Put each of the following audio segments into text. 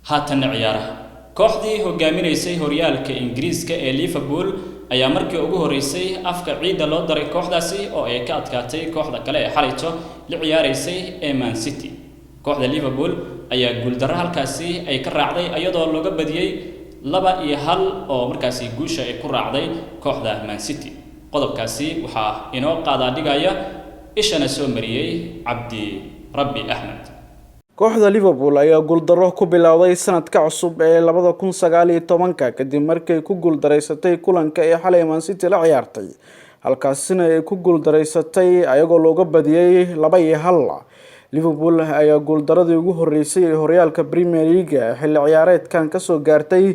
haatan ciyaaraha kooxdii hogaaminaysay horyaalka Ingiriiska ee Liverpool ayaa markii ugu horeysay afka ciida loo daray kooxdaasi oo ay ka adkaatay kooxda kale ee xalayto la ciyaaraysay ee Man City. kooxda Liverpool ayaa guuldarro halkaasi ay ka raacday iyadoo looga badiyay 2-1 oo markaasi guusha ay ku raacday kooxda Man City. qodobkaasi waxa inoo qaada dhigaya ishana soo mariyay Cabdi Rabbi Ahmed. kooxda Liverpool ayaa guuldarro ku bilowday sanadka cusub ee 2019 kadib markay ku guuldareysatay kulanka ee xalay Man City la ciyaartay halkaasina ay ku guuldareysatay ayagoo looga badiyay 2-1. Liverpool ayaa guuldaradii ugu horeysay ee horyaalka Premier League xilli ciyaareedkan ka soo gaartay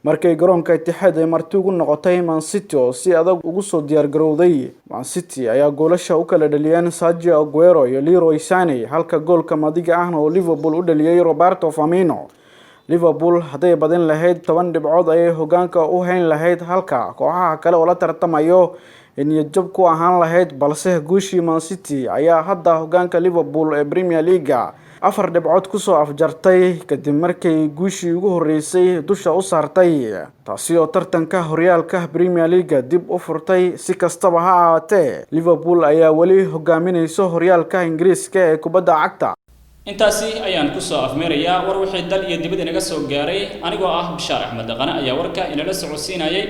markay garoonka Etihad ay marti ugu noqotay Man City oo si adag ugu soo diyaar garowday. Man City ayaa goolasha u kala dhaliyeen Sergio Aguero iyo Leroy Sané halka goolka madiga ahna oo Liverpool u dhaliyay Roberto Firmino. Liverpool haday badin lahayd 10 dhibcood ay hogaanka u hayn lahayd halka kooxaha kale oo la tartamayo in jab ku ahaan lahayd balse guushii Man City ayaa hadda hogaanka Liverpool ee Premier League 4 dhibcood ku soo afjartay kadib markay guushii ugu horeysay dusha u saartay taasi oo tartanka horyaalka Premier League dib u furtay si kastaba ha ahaatee Liverpool ayaa wali hogaaminayso horyaalka Ingiriiska ee kubadda cagta. intaasi ayaan ku soo afmeerayaa war wixii dal iyo dibadda naga soo gaaray anigoo ah Bishaar Axmed Dhaqane ayaa warka inala socodsiinayay.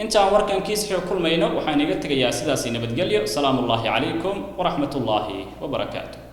intaan warkan kiisxo kulmayno waxaan iga tagayaa sidaas nabadgelyo. salaamullaahi calaykum wa rahmatullaahi wa barakaatuh.